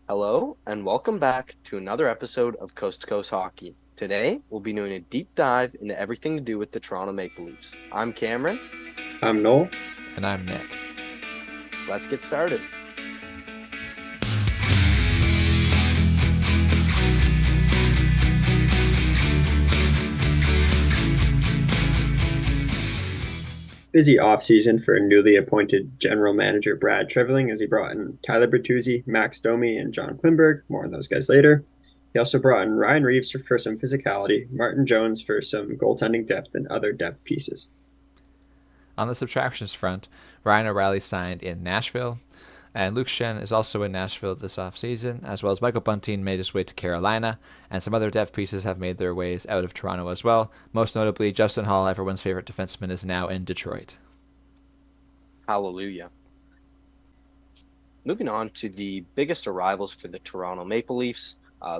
Hello, and welcome back to another episode of Coast to Coast Hockey. Today, we'll be doing a deep dive into everything to do with the Toronto Maple Leafs. I'm Cameron. I'm Noel. And I'm Nick. Let's get started. Busy offseason for newly appointed general manager Brad Trevelling as he brought in Tyler Bertuzzi, Max Domi, and John Klingberg. More on those guys later. He also brought in Ryan Reeves for some physicality, Martin Jones for some goaltending depth, and other depth pieces. On the subtractions front, Ryan O'Reilly signed in Nashville, and Luke Schenn is also in Nashville this offseason, as well as Michael Bunting made his way to Carolina, and some other depth pieces have made their ways out of Toronto as well. Most notably, Justin Hall, everyone's favorite defenseman, is now in Detroit. Hallelujah. Moving on to the biggest arrivals for the Toronto Maple Leafs.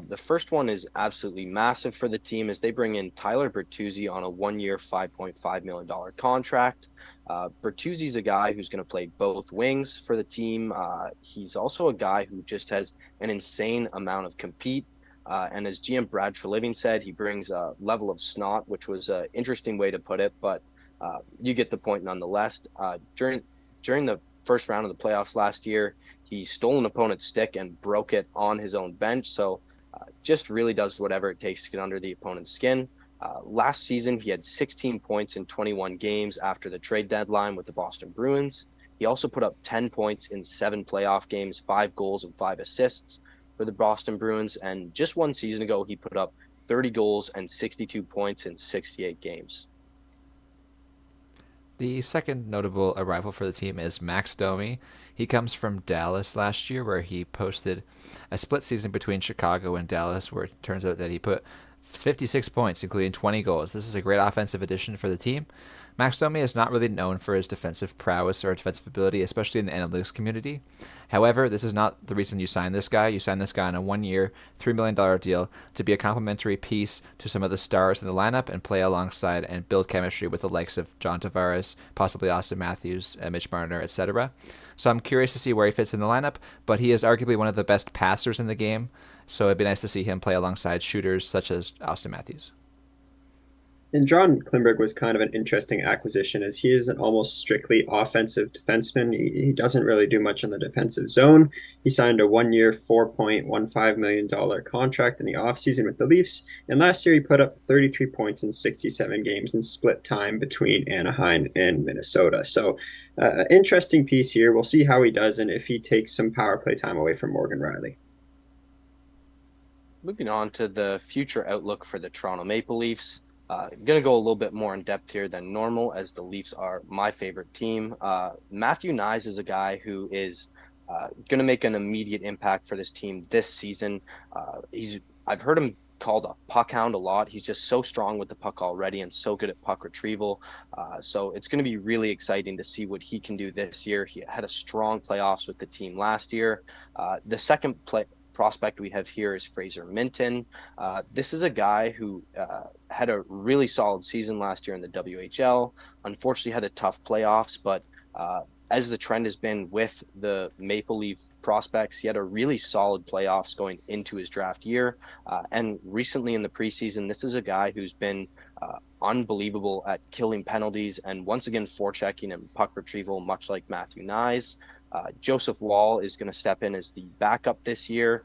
The first one is absolutely massive for the team as they bring in Tyler Bertuzzi on a one-year, $5.5 million contract. Bertuzzi's a guy who's going to play both wings for the team. He's also a guy who just has an insane amount of compete. And as GM Brad Treliving said, he brings a level of snot, which was an interesting way to put it, but you get the point nonetheless. During the first round of the playoffs last year, he stole an opponent's stick and broke it on his own bench. So just really does whatever it takes to get under the opponent's skin. Last season, he had 16 points in 21 games after the trade deadline with the Boston Bruins. He also put up 10 points in 7 playoff games, 5 goals and 5 assists for the Boston Bruins. And just one season ago, he put up 30 goals and 62 points in 68 games. The second notable arrival for the team is Max Domi. He comes from Dallas last year, where he posted a split season between Chicago and Dallas, where it turns out that he put 56 points, including 20 goals. This is a great offensive addition for the team. Max Domi is not really known for his defensive prowess or defensive ability, especially in the analytics community. However, this is not the reason you sign this guy. You sign this guy on a one-year, $3 million deal to be a complementary piece to some of the stars in the lineup and play alongside and build chemistry with the likes of John Tavares, possibly Austin Matthews, Mitch Marner, etc. So I'm curious to see where he fits in the lineup, but he is arguably one of the best passers in the game, so it'd be nice to see him play alongside shooters such as Austin Matthews. And John Klingberg was kind of an interesting acquisition as he is an almost strictly offensive defenseman. He doesn't really do much in the defensive zone. He signed a one-year, $4.15 million contract in the offseason with the Leafs. And last year he put up 33 points in 67 games and split time between Anaheim and Minnesota. So interesting piece here. We'll see how he does and if he takes some power play time away from Morgan Riley. Moving on to the future outlook for the Toronto Maple Leafs. I'm going to go a little bit more in depth here than normal as the Leafs are my favorite team. Matthew Knies is a guy who is going to make an immediate impact for this team this season. I've heard him called a puck hound a lot. He's just so strong with the puck already and so good at puck retrieval. So it's going to be really exciting to see what he can do this year. He had a strong playoffs with the team last year. The second prospect we have here is Fraser Minten. This is a guy who had a really solid season last year in the WHL. Unfortunately, had a tough playoffs, but as the trend has been with the Maple Leaf prospects, he had a really solid playoffs going into his draft year. And recently in the preseason, this is a guy who's been unbelievable at killing penalties and once again forechecking and puck retrieval, much like Matthew Knies. Joseph Woll is going to step in as the backup this year.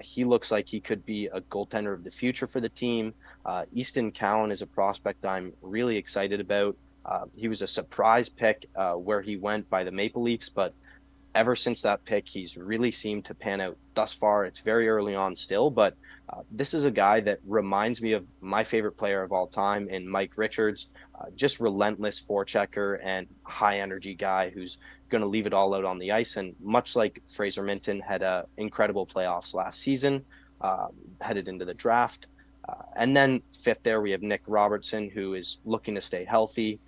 He looks like he could be a goaltender of the future for the team. Easton Cowan is a prospect I'm really excited about. He was a surprise pick where he went by the Maple Leafs, but ever since that pick, he's really seemed to pan out thus far. It's very early on still, but this is a guy that reminds me of my favorite player of all time in Mike Richards, just relentless forechecker and high energy guy who's going to leave it all out on the ice. And much like Fraser Minten had incredible playoffs last season, headed into the draft. And then fifth there, we have Nick Robertson, who is looking to stay healthy.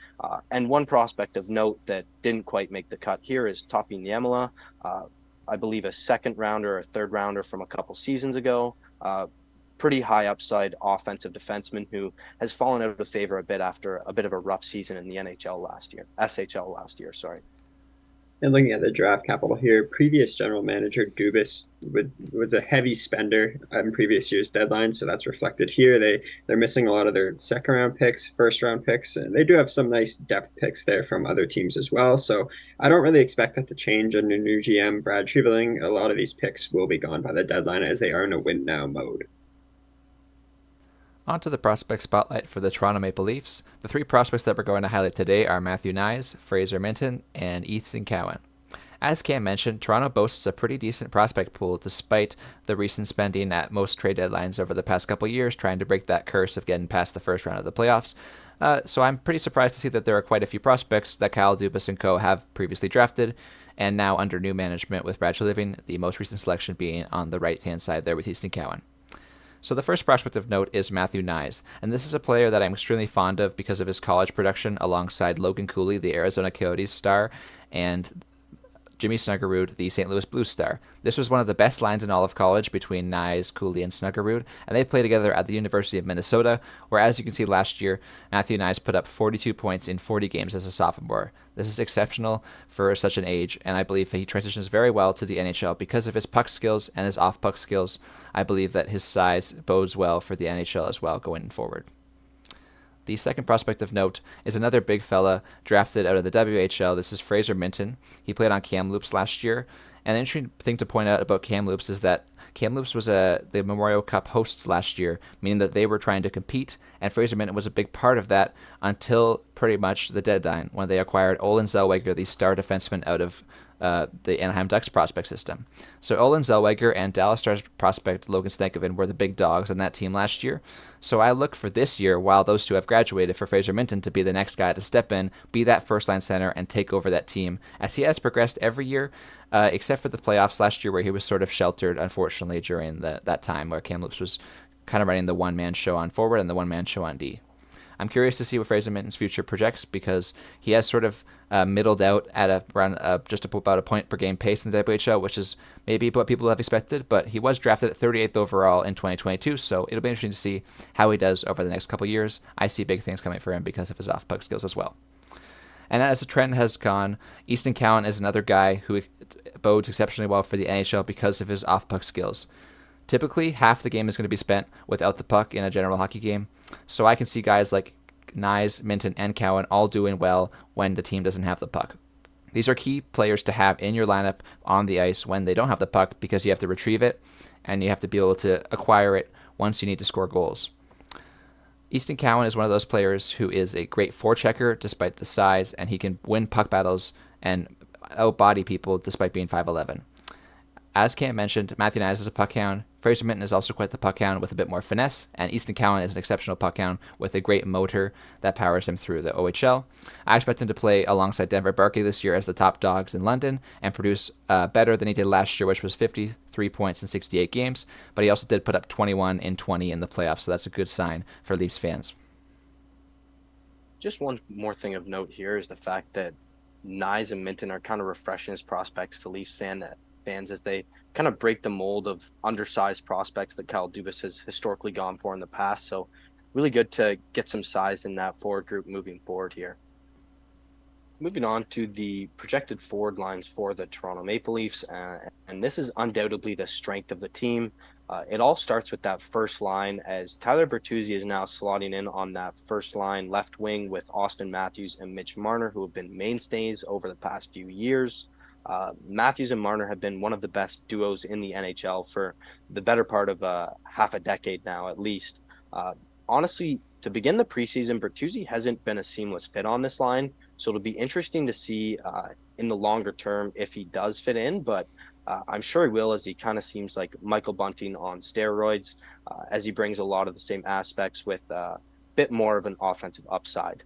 And one prospect of note that didn't quite make the cut here is Topi Niemela, I believe a second rounder or a third rounder from a couple seasons ago. Pretty high upside offensive defenseman who has fallen out of favor a bit after a bit of a rough season in the SHL last year, sorry. And looking at the draft capital here, previous general manager Dubas was a heavy spender in previous year's deadline, so that's reflected here. They're missing a lot of their second round picks, first round picks, and they do have some nice depth picks there from other teams as well. So I don't really expect that to change under new GM Brad Treliving. A lot of these picks will be gone by the deadline as they are in a win now mode. On to the prospect spotlight for the Toronto Maple Leafs. The three prospects that we're going to highlight today are Matthew Knies, Fraser Minten, and Easton Cowan. As Cam mentioned, Toronto boasts a pretty decent prospect pool despite the recent spending at most trade deadlines over the past couple years trying to break that curse of getting past the first round of the playoffs. So I'm pretty surprised to see that there are quite a few prospects that Kyle Dubas and co. have previously drafted, and now under new management with Brad Treliving, the most recent selection being on the right-hand side there with Easton Cowan. So the first prospect of note is Matthew Knies, and this is a player that I'm extremely fond of because of his college production alongside Logan Cooley, the Arizona Coyotes star, and Jimmy Snuggerud, the St. Louis Blues star. This was one of the best lines in all of college between Knies, Cooley, and Snuggerud, and they played together at the University of Minnesota, where, as you can see last year, Matthew Knies put up 42 points in 40 games as a sophomore. This is exceptional for such an age, and I believe that he transitions very well to the NHL because of his puck skills and his off-puck skills. I believe that his size bodes well for the NHL as well going forward. The second prospect of note is another big fella drafted out of the WHL. This is Fraser Minten. He played on Kamloops last year. And the interesting thing to point out about Kamloops is that Kamloops was the Memorial Cup hosts last year, meaning that they were trying to compete, and Fraser Minten was a big part of that until pretty much the deadline when they acquired Olin Zellweger, the star defenseman out of the Anaheim Ducks prospect system. So Olin Zellweger and Dallas Stars prospect Logan Stankoven were the big dogs on that team last year. So I look for this year, while those two have graduated, for Fraser Minten to be the next guy to step in, be that first-line center, and take over that team, as he has progressed every year, except for the playoffs last year where he was sort of sheltered, unfortunately, during that time where Kamloops was kind of running the one-man show on forward and the one-man show on D. I'm curious to see what Fraser Minten's future projects because he has sort of middled out at around just about a point per game pace in the WHL, which is maybe what people have expected, but he was drafted at 38th overall in 2022, so it'll be interesting to see how he does over the next couple years. I see big things coming for him because of his off-puck skills as well. And as the trend has gone, Easton Cowan is another guy who bodes exceptionally well for the NHL because of his off-puck skills. Typically, half the game is going to be spent without the puck in a general hockey game, so I can see guys like Knies, Minten, and Cowan all doing well when the team doesn't have the puck. These are key players to have in your lineup on the ice when they don't have the puck because you have to retrieve it and you have to be able to acquire it once you need to score goals. Easton Cowan is one of those players who is a great forechecker despite the size, and he can win puck battles and outbody people despite being 5'11". As Cam mentioned, Matthew Knies is a puck hound. Fraser Minten is also quite the puck hound with a bit more finesse, and Easton Cowan is an exceptional puck hound with a great motor that powers him through the OHL. I expect him to play alongside Denver Barkley this year as the top dogs in London and produce better than he did last year, which was 53 points in 68 games, but he also did put up 21 in 20 in the playoffs, so that's a good sign for Leafs fans. Just one more thing of note here is the fact that Knies and Minten are kind of refreshing as prospects to Leafs fans as they kind of break the mold of undersized prospects that Kyle Dubas has historically gone for in the past. So really good to get some size in that forward group moving forward here. Moving on to the projected forward lines for the Toronto Maple Leafs, and this is undoubtedly the strength of the team. It all starts with that first line as Tyler Bertuzzi is now slotting in on that first line left wing with Austin Matthews and Mitch Marner, who have been mainstays over the past few years. Matthews and Marner have been one of the best duos in the NHL for the better part of half a decade now, at least. Honestly, to begin the preseason, Bertuzzi hasn't been a seamless fit on this line, so it'll be interesting to see in the longer term if he does fit in, but I'm sure he will, as he kind of seems like Michael Bunting on steroids, as he brings a lot of the same aspects with a bit more of an offensive upside.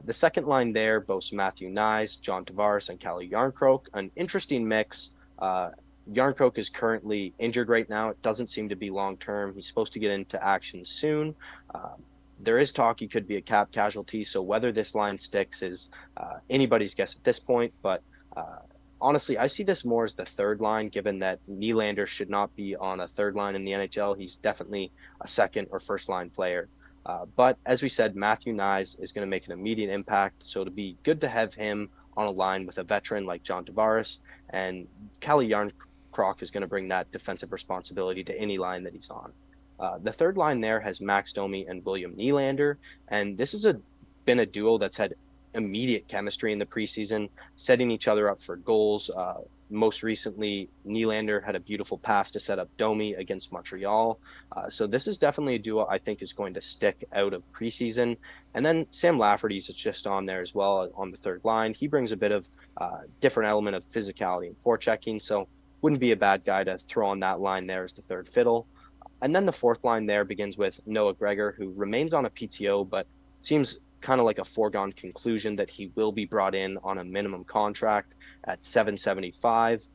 The second line there boasts Matthew Knies, John Tavares, and Calle Jarnkrok, an interesting mix. Jarnkrok is currently injured right now. It doesn't seem to be long-term. He's supposed to get into action soon. There is talk he could be a cap casualty, so whether this line sticks is anybody's guess at this point, but honestly, I see this more as the third line, given that Nylander should not be on a third line in the NHL. He's definitely a second or first line player. But as we said, Matthew Knies is going to make an immediate impact, so it'd be good to have him on a line with a veteran like John Tavares and Calle Croc is going to bring that defensive responsibility to any line that he's on. The third line there has Max Domi and William Nylander, and this has been a duo that's had immediate chemistry in the preseason, setting each other up for goals. Most recently, Nylander had a beautiful pass to set up Domi against Montreal. So this is definitely a duo I think is going to stick out of preseason. And then Sam Lafferty's just on there as well on the third line. He brings a bit of different element of physicality and forechecking, so wouldn't be a bad guy to throw on that line there as the third fiddle. And then the fourth line there begins with Noah Gregor, who remains on a PTO, but seems kind of like a foregone conclusion that he will be brought in on a minimum contract at 775.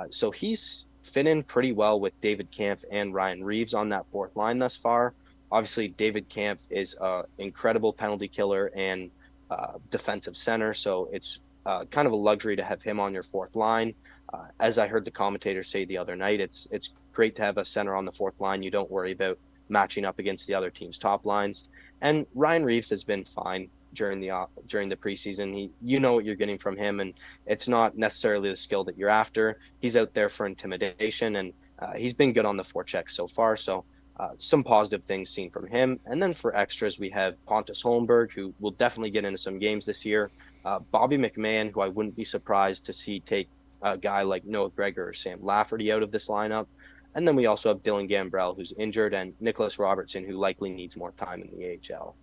So he's fit in pretty well with David Kampf and Ryan Reeves on that fourth line thus far. Obviously, David Kampf is an incredible penalty killer and defensive center, so it's kind of a luxury to have him on your fourth line. As I heard the commentators say the other night, it's great to have a center on the fourth line. You don't worry about matching up against the other team's top lines. And Ryan Reeves has been fine during the preseason. You know what you're getting from him, and it's not necessarily the skill that you're after. He's out there for intimidation, and he's been good on the forecheck so far. So some positive things seen from him. And then for extras, we have Pontus Holmberg, who will definitely get into some games this year. Bobby McMahon, who I wouldn't be surprised to see take a guy like Noah Gregor or Sam Lafferty out of this lineup. And then we also have Dylan Gambrell, who's injured, and Nicholas Robertson, who likely needs more time in the AHL.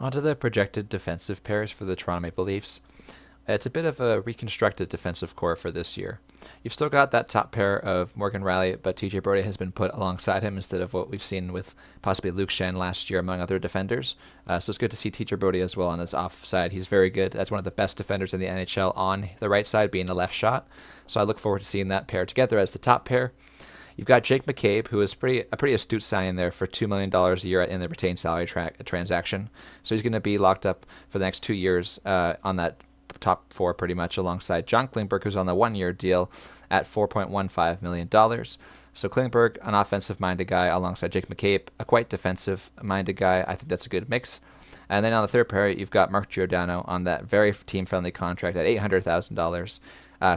Onto the projected defensive pairs for the Toronto Maple Leafs. It's a bit of a reconstructed defensive core for this year. You've still got that top pair of Morgan Rielly, but TJ Brodie has been put alongside him instead of what we've seen with possibly Luke Schenn last year, among other defenders. So it's good to see TJ Brodie as well on his off side. He's very good. That's one of the best defenders in the NHL on the right side, being a left shot. So I look forward to seeing that pair together as the top pair. You've got Jake McCabe, who is a pretty astute signing there for $2 million a year in the retained salary transaction. So he's going to be locked up for the next 2 years on that top four pretty much alongside John Klingberg, who's on the 1-year deal at $4.15 million. So Klingberg, an offensive-minded guy alongside Jake McCabe, a quite defensive-minded guy. I think that's a good mix. And then on the third pair, you've got Mark Giordano on that very team-friendly contract at $800,000.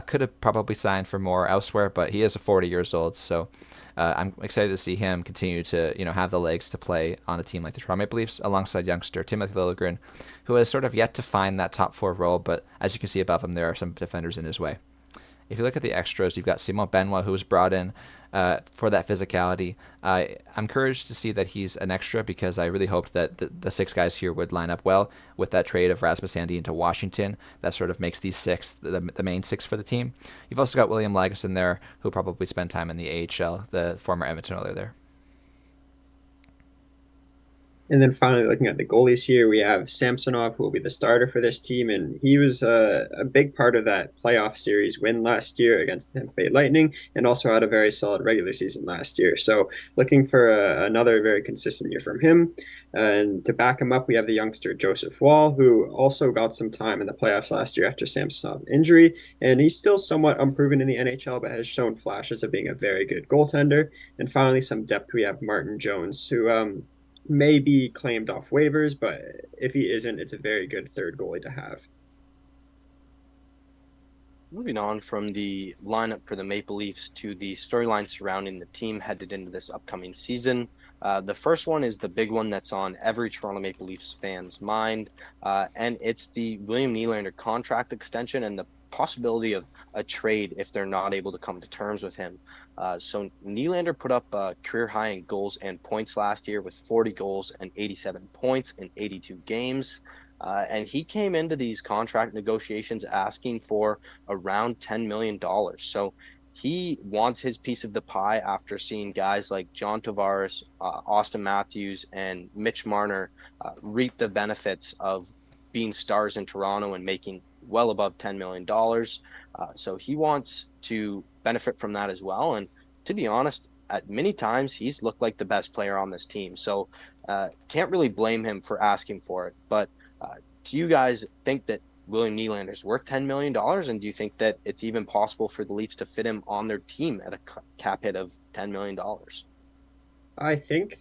Could have probably signed for more elsewhere, but he is 40 years old, so I'm excited to see him continue to have the legs to play on a team like the Toronto Maple Leafs alongside youngster Timothy Liljegren, who has sort of yet to find that top four role, but as you can see above him, there are some defenders in his way. If you look at the extras, you've got Simon Benoit, who was brought in for that physicality. I'm encouraged to see that he's an extra because I really hoped that the six guys here would line up well with that trade of Rasmus Sandin to Washington. That sort of makes these six the main six for the team. You've also got William Lagesson there, who'll probably spend time in the AHL, the former Edmonton Oiler there. And then finally, looking at the goalies here, we have Samsonov, who will be the starter for this team. And he was a big part of that playoff series win last year against the Tampa Bay Lightning and also had a very solid regular season last year. So looking for another very consistent year from him. And to back him up, we have the youngster Joseph Wall, who also got some time in the playoffs last year after Samsonov's injury. And he's still somewhat unproven in the NHL, but has shown flashes of being a very good goaltender. And finally, some depth, we have Martin Jones, who may be claimed off waivers, but if he isn't, it's a very good third goalie to have. Moving on from the lineup for the Maple Leafs to the storyline surrounding the team headed into this upcoming season. The first one is the big one that's on every Toronto Maple Leafs fan's mind, and it's the William Nylander contract extension and the possibility of a trade if they're not able to come to terms with him. So Nylander put up a career high in goals and points last year with 40 goals and 87 points in 82 games. And he came into these contract negotiations asking for around $10 million. So he wants his piece of the pie after seeing guys like John Tavares, Austin Matthews, and Mitch Marner reap the benefits of being stars in Toronto and making well above $10 million. So he wants to benefit from that as well. And to be honest, at many times, he's looked like the best player on this team. So can't really blame him for asking for it. But do you guys think that William Nylander is worth $10 million? And do you think that it's even possible for the Leafs to fit him on their team at a cap hit of $10 million? I think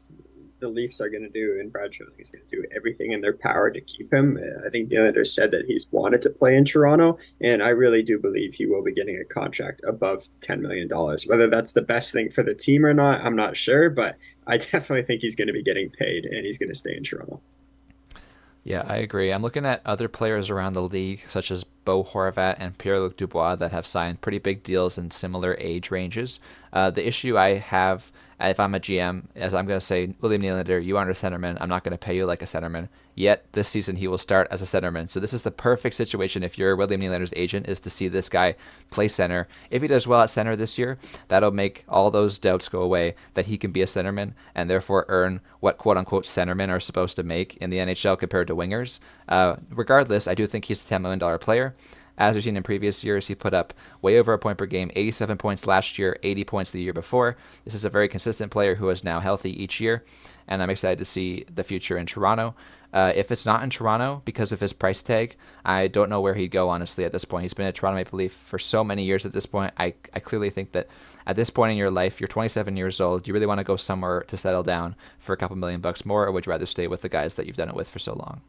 the Leafs are going to do, and Brad Treliving is going to do everything in their power to keep him. I think Nylander said that he's wanted to play in Toronto, and I really do believe he will be getting a contract above $10 million. Whether that's the best thing for the team or not, I'm not sure, but I definitely think he's going to be getting paid, and he's going to stay in Toronto. Yeah, I agree. I'm looking at other players around the league, such as Bo Horvat and Pierre-Luc Dubois, that have signed pretty big deals in similar age ranges. The issue I have, if I'm a GM, is I'm going to say, William Nylander, you aren't a centerman. I'm not going to pay you like a centerman. Yet this season he will start as a centerman. So this is the perfect situation if you're William Nylander's agent, is to see this guy play center. If he does well at center this year, that'll make all those doubts go away that he can be a centerman and therefore earn what quote unquote centermen are supposed to make in the NHL compared to wingers. Regardless, I do think he's a $10 million player. As we've seen in previous years, he put up way over a point per game, 87 points last year, 80 points the year before. This is a very consistent player who is now healthy each year, and I'm excited to see the future in Toronto. If it's not in Toronto because of his price tag, I don't know where he'd go, honestly, at this point. He's been a Toronto Maple Leaf for so many years at this point. I clearly think that at this point in your life, you're 27 years old, you really want to go somewhere to settle down for a couple $1,000,000 more, or would you rather stay with the guys that you've done it with for so long?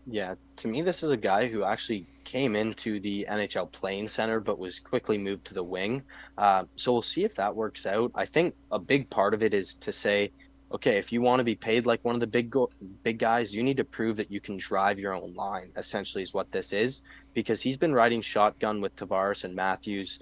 Yeah, to me, this is a guy who actually came into the NHL playing center, but was quickly moved to the wing. So we'll see if that works out. I think a big part of it is to say, okay, if you want to be paid like one of the big guys, you need to prove that you can drive your own line. Essentially, is what this is, because he's been riding shotgun with Tavares and Matthews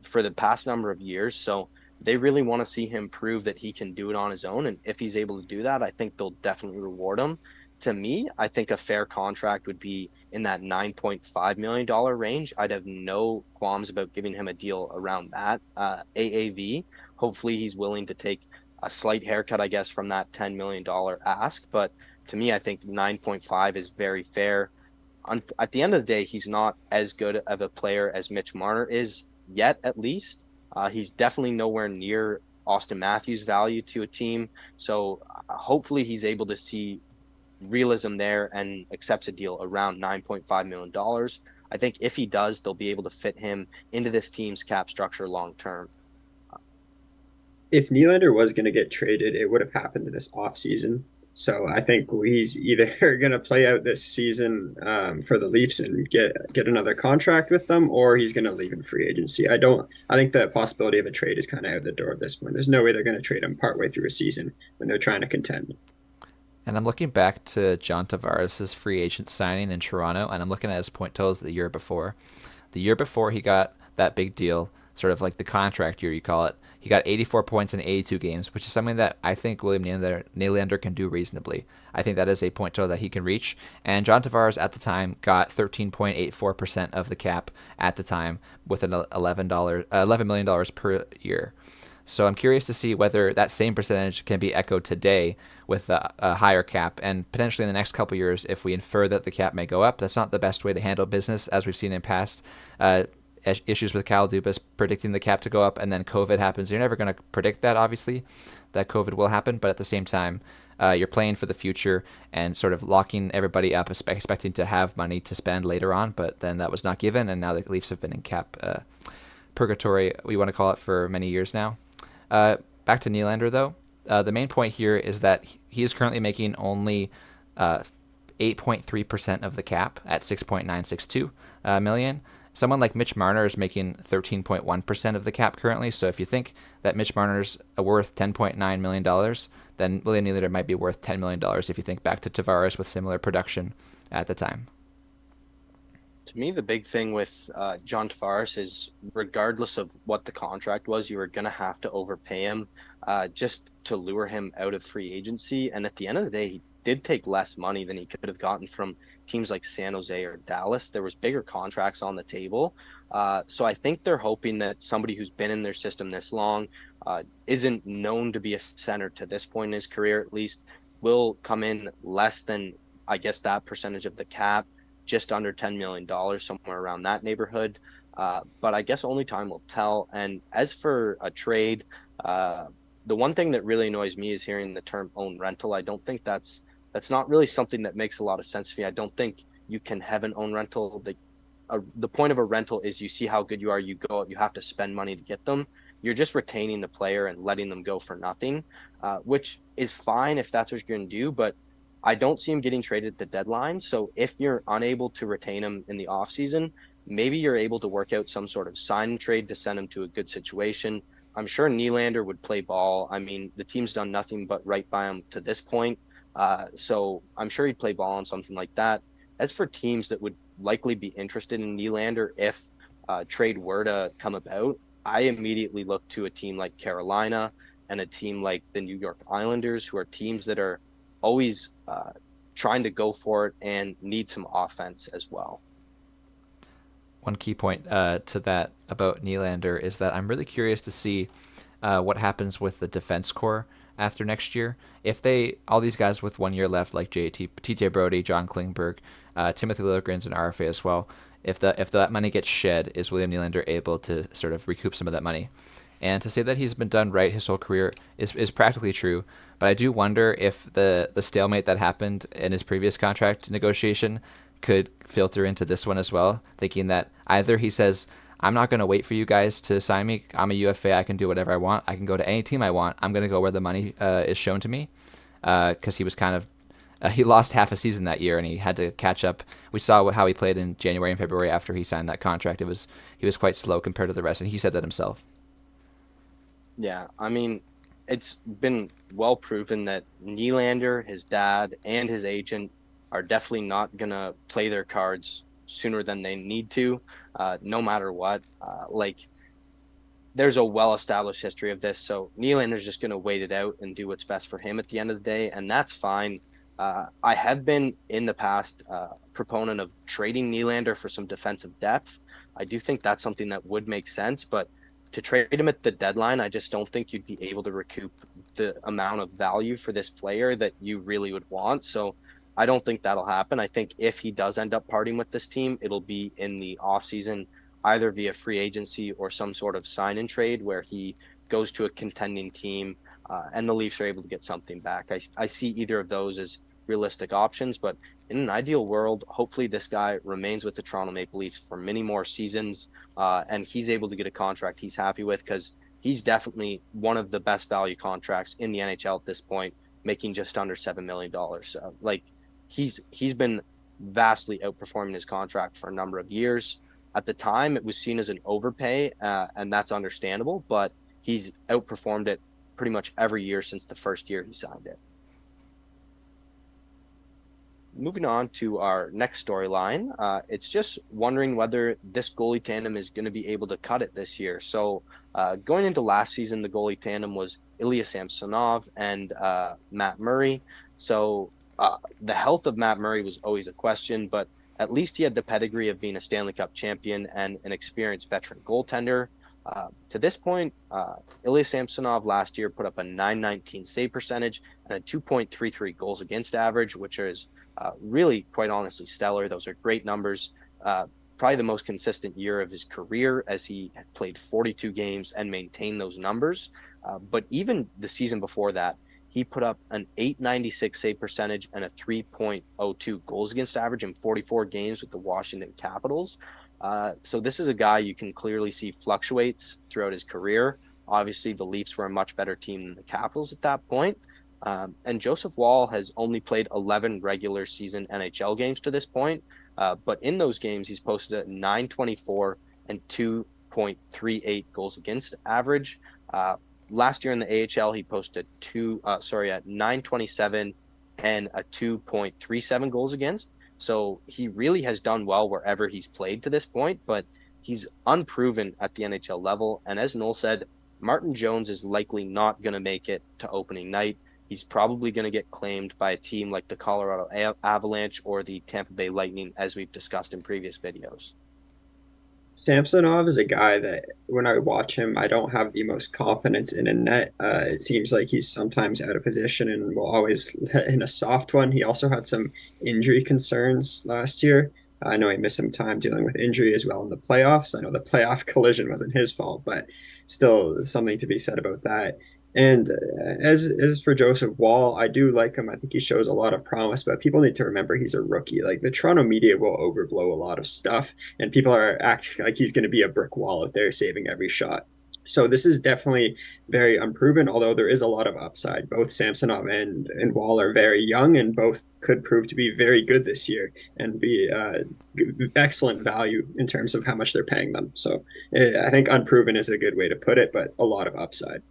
for the past number of years. So they really want to see him prove that he can do it on his own, and if he's able to do that, I think they'll definitely reward him. To me, I think a fair contract would be in that $9.5 million range. I'd have no qualms about giving him a deal around that AAV. Hopefully, he's willing to take a slight haircut, I guess, from that $10 million ask. But to me, I think 9.5 is very fair. At the end of the day, he's not as good of a player as Mitch Marner is yet, at least. He's definitely nowhere near Austin Matthews' value to a team. So hopefully he's able to see realism there and accepts a deal around $9.5 million. I think if he does, they'll be able to fit him into this team's cap structure long term. If Nylander was going to get traded, it would have happened this offseason. So I think he's either going to play out this season for the Leafs and get another contract with them, or he's going to leave in free agency. I don't. I think the possibility of a trade is kind of out the door at this point. There's no way they're going to trade him partway through a season when they're trying to contend. And I'm looking back to John Tavares' free agent signing in Toronto, and I'm looking at his point totals the year before. The year before he got that big deal, sort of like the contract year, you call it, he got 84 points in 82 games, which is something that I think William Nylander can do reasonably. I think that is a point total that he can reach. And John Tavares at the time got 13.84% of the cap at the time with an $11 million per year. So I'm curious to see whether that same percentage can be echoed today with a higher cap, and potentially in the next couple of years, if we infer that the cap may go up. That's not the best way to handle business, as we've seen in past issues with Kyle Dubas predicting the cap to go up, and then COVID happens. You're never going to predict that, obviously, that COVID will happen, but at the same time, you're playing for the future and sort of locking everybody up, expecting to have money to spend later on, but then that was not given, and now the Leafs have been in cap purgatory, we want to call it, for many years now. Back to Nylander, though. The main point here is that he is currently making only 8.3% of the cap at $6.962 million. Someone like Mitch Marner is making 13.1% of the cap currently. So if you think that Mitch Marner's worth $10.9 million, then William Nylander might be worth $10 million if you think back to Tavares with similar production at the time. To me, the big thing with John Tavares is, regardless of what the contract was, you were going to have to overpay him just to lure him out of free agency. And at the end of the day, he did take less money than he could have gotten from teams like San Jose or Dallas. There was bigger contracts on the table. So I think they're hoping that somebody who's been in their system this long, isn't known to be a center to this point in his career, at least, will come in less than, I guess, that percentage of the cap, just under $10 million, somewhere around that neighborhood. But I guess only time will tell. And as for a trade, the one thing that really annoys me is hearing the term own rental. I don't think that's not really something that makes a lot of sense to me. I don't think you can have an own rental. The point of a rental is you see how good you are, you go out, you have to spend money to get them. you're just retaining the player and letting them go for nothing, which is fine if that's what you're going to do. But I don't see him getting traded at the deadline. So if you're unable to retain him in the offseason, maybe you're able to work out some sort of sign and trade to send him to a good situation. I'm sure Nylander would play ball. I mean, the team's done nothing but right by him to this point. So I'm sure he'd play ball on something like that. As for teams that would likely be interested in Nylander if trade were to come about, I immediately look to a team like Carolina and a team like the New York Islanders, who are teams that are always trying to go for it and need some offense as well. One key point to that about Nylander is that I'm really curious to see what happens with the defense core after next year. If all these guys with 1 year left, like TJ Brody, John Klingberg, Timothy Liljegren's and RFA as well, if that money gets shed, is William Nylander able to sort of recoup some of that money? And to say that he's been done right his whole career is practically true. But I do wonder if the stalemate that happened in his previous contract negotiation could filter into this one as well, thinking that either he says, I'm not going to wait for you guys to sign me. I'm a UFA. I can do whatever I want. I can go to any team I want. I'm going to go where the money is shown to me, because he was kind of he lost half a season that year and he had to catch up. We saw how he played in January and February after he signed that contract. He was quite slow compared to the rest, and he said that himself. Yeah, I mean, it's been well proven that Nylander, his dad, and his agent are definitely not going to play their cards sooner than they need to, no matter what. There's a well-established history of this, so Nylander's just going to wait it out and do what's best for him at the end of the day, and that's fine. I have been in the past proponent of trading Nylander for some defensive depth. I do think that's something that would make sense, but to trade him at the deadline, I just don't think you'd be able to recoup the amount of value for this player that you really would want. So I don't think that'll happen. I think if he does end up parting with this team, it'll be in the offseason, either via free agency or some sort of sign and trade where he goes to a contending team and the Leafs are able to get something back. I see either of those as realistic options, but in an ideal world, hopefully this guy remains with the Toronto Maple Leafs for many more seasons and he's able to get a contract he's happy with, because he's definitely one of the best value contracts in the NHL at this point, making just under $7 million. He's been vastly outperforming his contract for a number of years. At the time, it was seen as an overpay, and that's understandable, but he's outperformed it pretty much every year since the first year he signed it. Moving on to our next storyline, it's just wondering whether this goalie tandem is going to be able to cut it this year. So going into last season, the goalie tandem was Ilya Samsonov and Matt Murray. So the health of Matt Murray was always a question, but at least he had the pedigree of being a Stanley Cup champion and an experienced veteran goaltender. To this point, Ilya Samsonov last year put up a .919 save percentage and a 2.33 goals against average, which is really, quite honestly, stellar. Those are great numbers. Probably the most consistent year of his career, as he had played 42 games and maintained those numbers. But even the season before that, he put up an .896 save percentage and a 3.02 goals against average in 44 games with the Washington Capitals. So this is a guy you can clearly see fluctuates throughout his career. Obviously, the Leafs were a much better team than the Capitals at that point. And Joseph Woll has only played 11 regular season NHL games to this point. But in those games, he's posted a .924 and 2.38 goals against average. Last year in the AHL, he posted a .927 and a 2.37 goals against. So he really has done well wherever he's played to this point, but he's unproven at the NHL level. And as Noel said, Martin Jones is likely not going to make it to opening night. He's probably going to get claimed by a team like the Colorado Avalanche or the Tampa Bay Lightning, as we've discussed in previous videos. Samsonov is a guy that when I watch him, I don't have the most confidence in a net. It seems like he's sometimes out of position and will always let in a soft one. He also had some injury concerns last year. I know he missed some time dealing with injury as well in the playoffs. I know the playoff collision wasn't his fault, but still something to be said about that. And as for Joseph Woll, I do like him. I think he shows a lot of promise, but people need to remember he's a rookie. Like the Toronto media will overblow a lot of stuff, and people are acting like he's going to be a brick wall if they're saving every shot. So this is definitely very unproven, although there is a lot of upside. Both Samsonov and Wall are very young, and both could prove to be very good this year and be excellent value in terms of how much they're paying them. So I think unproven is a good way to put it, but a lot of upside.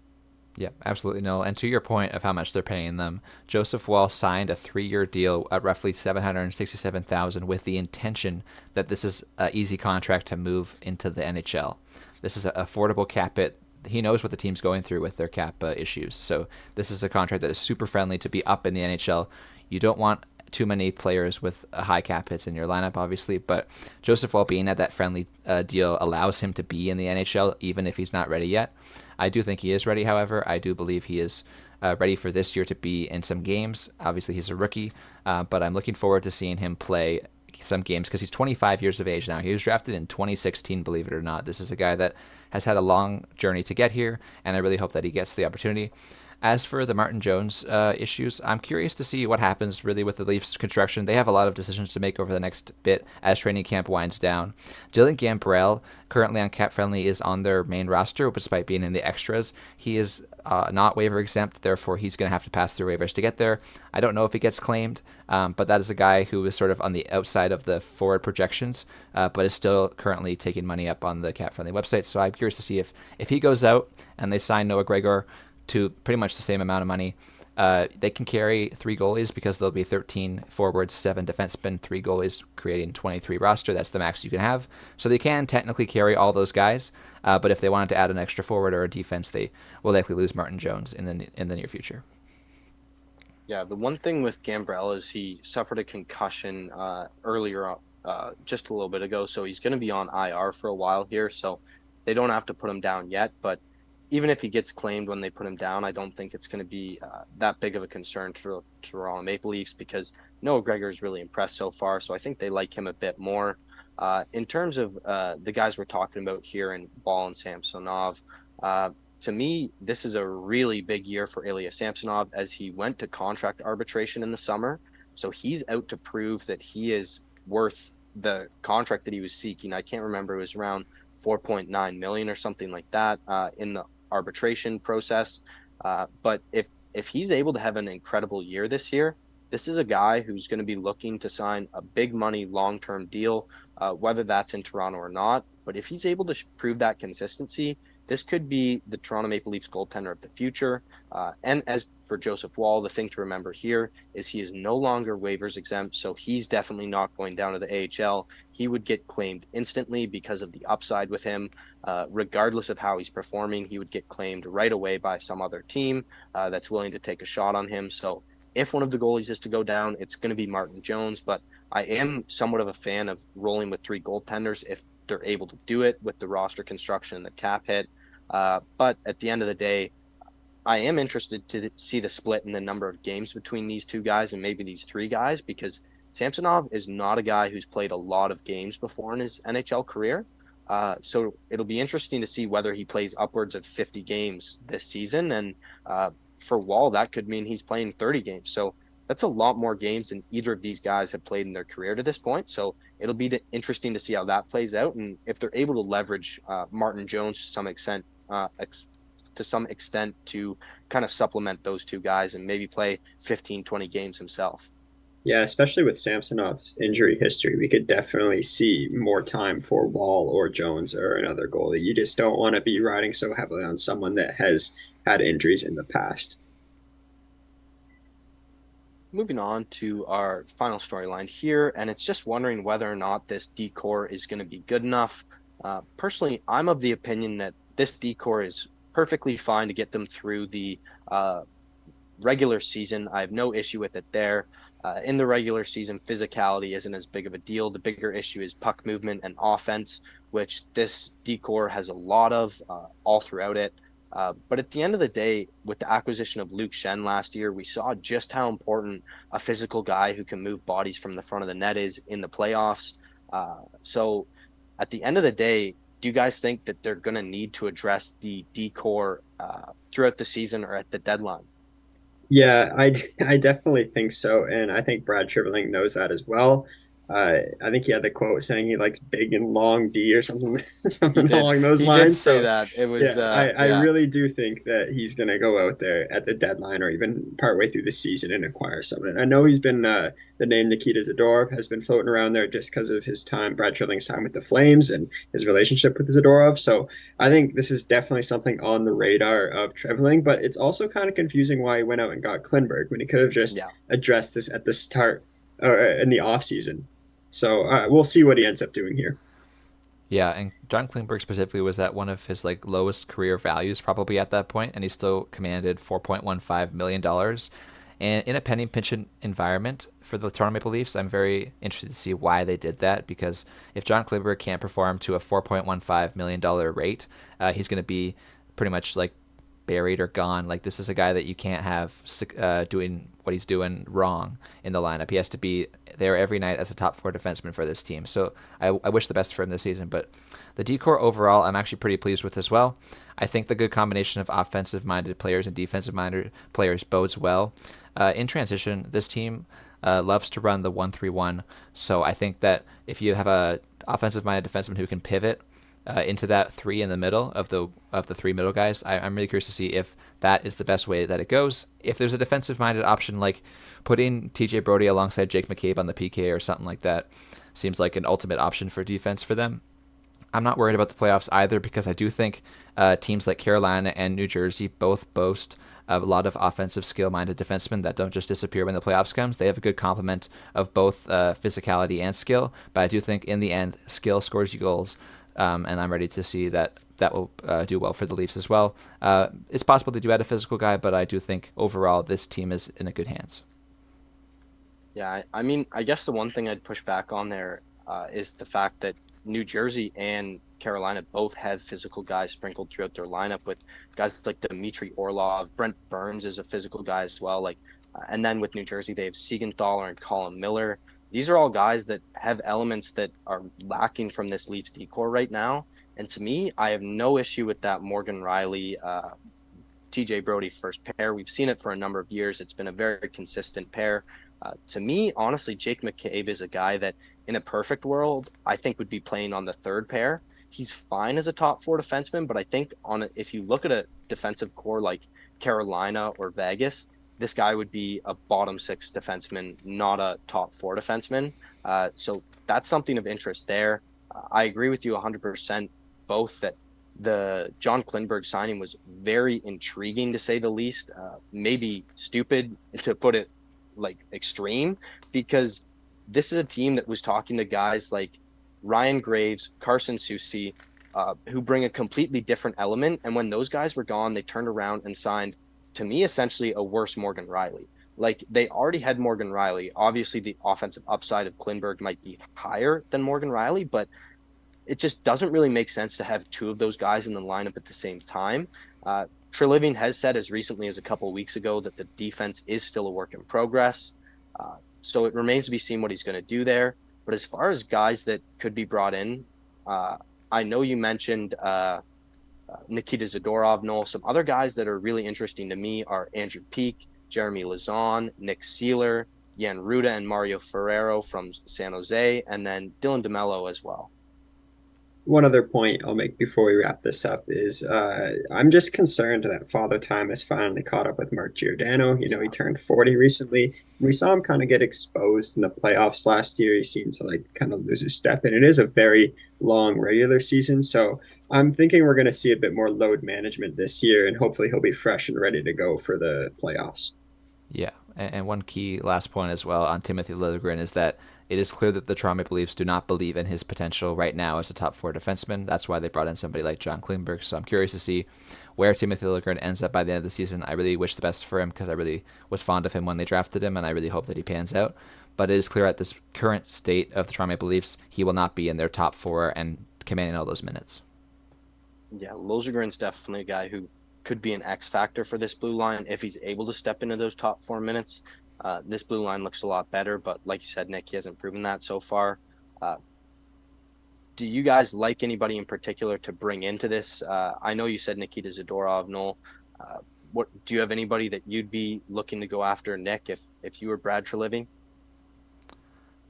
Yeah, absolutely no. And to your point of how much they're paying them, Joseph Wall signed a 3-year deal at roughly 767,000 with the intention that this is an easy contract to move into the NHL. This is an affordable cap hit. He knows what the team's going through with their cap issues. So this is a contract that is super friendly to be up in the NHL. You don't want too many players with high cap hits in your lineup, obviously, but Joseph Wall being at that friendly deal allows him to be in the NHL even if he's not ready yet. I do think he is ready, however. I do believe he is ready for this year to be in some games. Obviously, he's a rookie, but I'm looking forward to seeing him play some games because he's 25 years of age now. He was drafted in 2016, believe it or not. This is a guy that has had a long journey to get here, and I really hope that he gets the opportunity. As for the Martin Jones issues, I'm curious to see what happens really with the Leafs construction. They have a lot of decisions to make over the next bit as training camp winds down. Dylan Gambrell, currently on Cap Friendly, is on their main roster despite being in the extras. He is not waiver exempt, therefore he's going to have to pass through waivers to get there. I don't know if he gets claimed, but that is a guy who is sort of on the outside of the forward projections, but is still currently taking money up on the Cap Friendly website. So I'm curious to see if he goes out and they sign Noah Gregor to pretty much the same amount of money. They can carry 3 goalies because there'll be 13 forwards, 7 defensemen, 3 goalies, creating 23 roster. That's the max you can have. So they can technically carry all those guys, but if they wanted to add an extra forward or a defense, they will likely lose Martin Jones in the near future. Yeah, the one thing with Gambrell is he suffered a concussion earlier, just a little bit ago, so he's going to be on IR for a while here. So they don't have to put him down yet, but even if he gets claimed when they put him down, I don't think it's going to be that big of a concern to Toronto Maple Leafs because Noah Gregor is really impressed so far. So I think they like him a bit more. In terms of the guys we're talking about here in Ball and Samsonov, uh, to me, this is a really big year for Ilya Samsonov as he went to contract arbitration in the summer. So he's out to prove that he is worth the contract that he was seeking. I can't remember, it was around 4.9 million or something like that in the arbitration process. But if he's able to have an incredible year this year, this is a guy who's going to be looking to sign a big money long term deal, whether that's in Toronto or not. But if he's able to prove that consistency, this could be the Toronto Maple Leafs goaltender of the future. And as for Joseph Wall, the thing to remember here is he is no longer waivers exempt, so he's definitely not going down to the AHL. He would get claimed instantly because of the upside with him. Regardless of how he's performing, he would get claimed right away by some other team that's willing to take a shot on him. So if one of the goalies is to go down, it's going to be Martin Jones. But I am somewhat of a fan of rolling with 3 goaltenders if they're able to do it with the roster construction and the cap hit. But at the end of the day, I am interested to see the split in the number of games between these 2 guys and maybe these 3 guys because Samsonov is not a guy who's played a lot of games before in his NHL career. So it'll be interesting to see whether he plays upwards of 50 games this season. And for Wall, that could mean he's playing 30 games. So that's a lot more games than either of these guys have played in their career to this point. So it'll be interesting to see how that plays out. And if they're able to leverage Martin Jones to some extent to kind of supplement those 2 guys and maybe play 15, 20 games himself. Yeah, especially with Samsonov's injury history, we could definitely see more time for Wall or Jones or another goalie. You just don't want to be riding so heavily on someone that has had injuries in the past. Moving on to our final storyline here, and it's just wondering whether or not this decor is going to be good enough. Personally, I'm of the opinion that this decor is perfectly fine to get them through the regular season. I have no issue with it there. In the regular season, physicality isn't as big of a deal. The bigger issue is puck movement and offense, which this decor has a lot of all throughout it. But at the end of the day, with the acquisition of Luke Shen last year, we saw just how important a physical guy who can move bodies from the front of the net is in the playoffs. So at the end of the day, do you guys think that they're going to need to address the decor throughout the season or at the deadline? Yeah, I definitely think so, and I think Brad Tripling knows that as well. I think he had the quote saying he likes big and long D or something, He something did. along those He did lines. say So, that. It was yeah, I yeah. really do think that he's going to go out there at the deadline or even partway through the season and acquire someone. I know he's been the name Nikita Zadorov has been floating around there just because of his time, Brad Trilling's time with the Flames and his relationship with Zadorov. So I think this is definitely something on the radar of Trevling, but it's also kind of confusing why he went out and got Klinberg when he could have just Yeah. addressed this at the start or in the off season. So we'll see what he ends up doing here. Yeah, and John Klingberg specifically was at one of his like lowest career values probably at that point, and he still commanded $4.15 million. And in a penny pinch environment for the Toronto Maple Leafs, I'm very interested to see why they did that because if John Klingberg can't perform to a $4.15 million rate, he's going to be pretty much like buried or gone. Like this is a guy that you can't have doing what he's doing wrong in the lineup. He has to be there every night as a top four defenseman for this team. So I wish the best for him this season. But the decor overall, I'm actually pretty pleased with as well. I think the good combination of offensive-minded players and defensive-minded players bodes well. In transition, this team loves to run the 1-3-1. So I think that if you have a offensive-minded defenseman who can pivot into that three in the middle of the three middle guys. I'm really curious to see if that is the best way that it goes. If there's a defensive minded option like putting TJ Brody alongside Jake McCabe on the PK or something like that, seems like an ultimate option for defense for them. I'm not worried about the playoffs either because I do think teams like Carolina and New Jersey both boast a lot of offensive skill-minded defensemen that don't just disappear when the playoffs comes. They have a good complement of both physicality and skill, but I do think in the end, skill scores you goals, and I'm ready to see that that will do well for the Leafs as well. It's possible they do add a physical guy, but I do think overall this team is in a good hands. Yeah, I mean, I guess the one thing I'd push back on there is the fact that New Jersey and Carolina both have physical guys sprinkled throughout their lineup with guys like Dmitry Orlov, Brent Burns is a physical guy as well. And then with New Jersey, they have Siegenthaler and Colin Miller. These are all guys that have elements that are lacking from this Leafs decor right now. And to me, I have no issue with that Morgan Riley, TJ Brody first pair. We've seen it for a number of years. It's been a very consistent pair. To me, honestly, Jake McCabe is a guy that, in a perfect world, I think would be playing on the third pair. He's fine as a top four defenseman, but I think if you look at a defensive core like Carolina or Vegas, this guy would be a bottom six defenseman, not a top four defenseman. So that's something of interest there. I agree with you 100% both that the John Klingberg signing was very intriguing to say the least. Maybe stupid to put it like extreme because this is a team that was talking to guys like Ryan Graves, Carson Soucy, who bring a completely different element. And when those guys were gone, they turned around and signed, to me, essentially a worse Morgan Riley. Like they already had Morgan Riley. Obviously, the offensive upside of Klingberg might be higher than Morgan Riley, but it just doesn't really make sense to have two of those guys in the lineup at the same time. Treliving has said as recently as a couple of weeks ago that the defense is still a work in progress. So it remains to be seen what he's going to do there. But as far as guys that could be brought in, uh, I know you mentioned Nikita Zadorov, Noel. Some other guys that are really interesting to me are Andrew Peak, Jeremy Lazon, Nick Seeler, Jan Ruda, and Mario Ferrero from San Jose, and then Dylan DeMello as well. One other point I'll make before we wrap this up is I'm just concerned that Father Time has finally caught up with Mark Giordano. You know, he Yeah. turned 40 recently. We saw him kind of get exposed in the playoffs last year. He seemed to like kind of lose his step, and it is a very long regular season. So I'm thinking we're going to see a bit more load management this year, and hopefully he'll be fresh and ready to go for the playoffs. Yeah, and one key last point as well on Timothy Liljegren is that it is clear that the Toronto Maple Leafs do not believe in his potential right now as a top four defenseman. That's why they brought in somebody like John Klingberg. So I'm curious to see where Timothy Liljegren ends up by the end of the season. I really wish the best for him because I really was fond of him when they drafted him, and I really hope that he pans out. But it is clear at this current state of the Toronto Maple Leafs, he will not be in their top four and commanding all those minutes. Yeah, Liljegren's definitely a guy who could be an X factor for this blue line if he's able to step into those top 4 minutes. This blue line looks a lot better, but like you said, Nick, he hasn't proven that so far. Uh, do you guys like anybody in particular to bring into this? I know you said Nikita Zadorov, Noel. Uh, what do you have anybody that you'd be looking to go after, Nick, if you were Brad Treliving?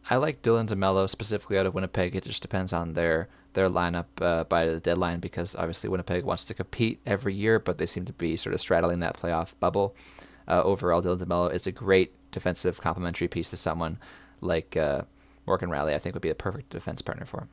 I like Dylan DeMello specifically out of Winnipeg. It just depends on their lineup by the deadline because obviously Winnipeg wants to compete every year, but they seem to be sort of straddling that playoff bubble. Overall, Dylan DeMello is a great defensive complementary piece to someone like Morgan Riley. I think would be a perfect defense partner for him.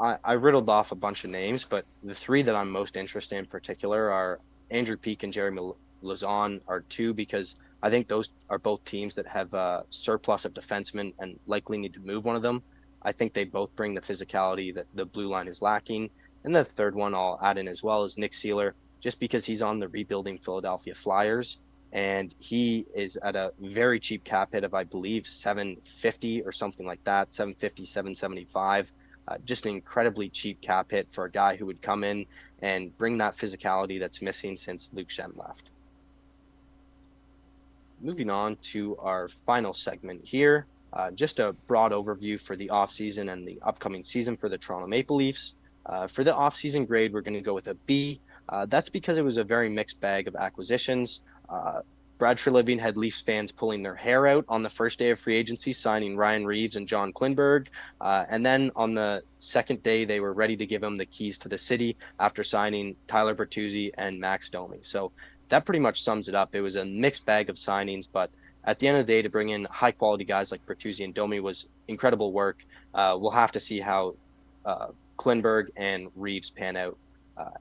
I riddled off a bunch of names, but the three that I'm most interested in particular are Andrew Peeke and Jeremy Lazon are two because I think those are both teams that have a surplus of defensemen and likely need to move one of them. I think they both bring the physicality that the blue line is lacking. And the third one I'll add in as well is Nick Seeler, just because he's on the rebuilding Philadelphia Flyers and he is at a very cheap cap hit of I believe 750 or something like that, 750, 775. Just an incredibly cheap cap hit for a guy who would come in and bring that physicality that's missing since Luke Shen left. Moving on to our final segment here, just a broad overview for the offseason and the upcoming season for the Toronto Maple Leafs. For the offseason grade, we're going to go with a B. That's because it was a very mixed bag of acquisitions. Brad Treliving had Leafs fans pulling their hair out on the first day of free agency, signing Ryan Reeves and John Klingberg. And then on the second day, they were ready to give him the keys to the city after signing Tyler Bertuzzi and Max Domi. So that pretty much sums it up. It was a mixed bag of signings, but at the end of the day, to bring in high quality guys like Bertuzzi and Domi was incredible work. We'll have to see how Klingberg and Reeves pan out.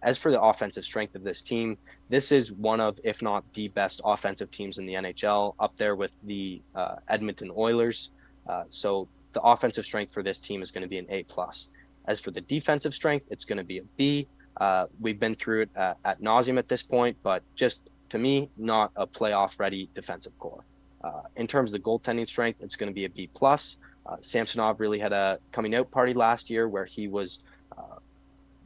As for the offensive strength of this team, this is one of, if not the best offensive teams in the NHL, up there with the Edmonton Oilers. So the offensive strength for this team is going to be an A+. As for the defensive strength, it's going to be a B. We've been through it at nauseum at this point, but just to me, not a playoff-ready defensive core. In terms of the goaltending strength, it's going to be a B+. Samsonov really had a coming-out party last year where he was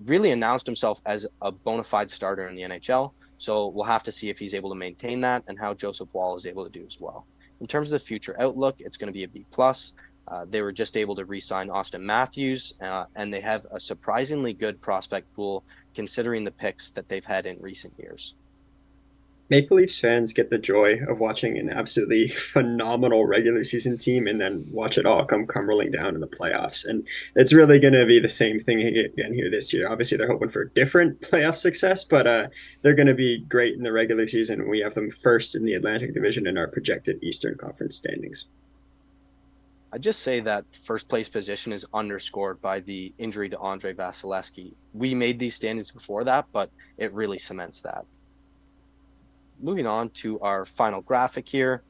really announced himself as a bona fide starter in the NHL. So we'll have to see if he's able to maintain that and how Joseph Wall is able to do as well. In terms of the future outlook, it's going to be a B+. They were just able to re-sign Austin Matthews, and they have a surprisingly good prospect pool considering the picks that they've had in recent years. Maple Leafs fans get the joy of watching an absolutely phenomenal regular season team and then watch it all come crumbling down in the playoffs. And it's really going to be the same thing again here this year. Obviously, they're hoping for different playoff success, but they're going to be great in the regular season. We have them first in the Atlantic Division in our projected Eastern Conference standings. I just say that first place position is underscored by the injury to Andre Vasilevsky. We made these standings before that, but it really cements that. Moving on to our final graphic here.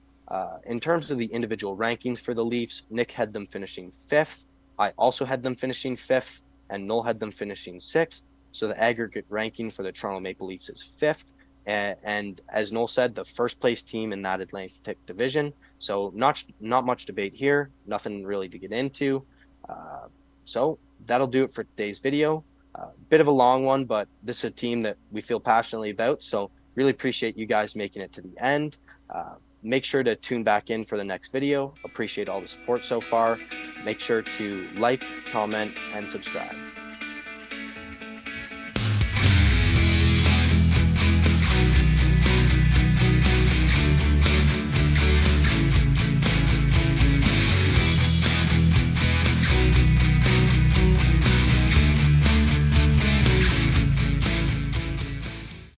In terms of the individual rankings for the Leafs, Nick had them finishing 5th. I also had them finishing 5th, and Noel had them finishing 6th. So the aggregate ranking for the Toronto Maple Leafs is 5th. And as Noel said, the first place team in that Atlantic Division. So not much debate here, nothing really to get into. So that'll do it for today's video. Bit of a long one, but this is a team that we feel passionately about. So really appreciate you guys making it to the end. Make sure to tune back in for the next video. Appreciate all the support so far. Make sure to like, comment, and subscribe.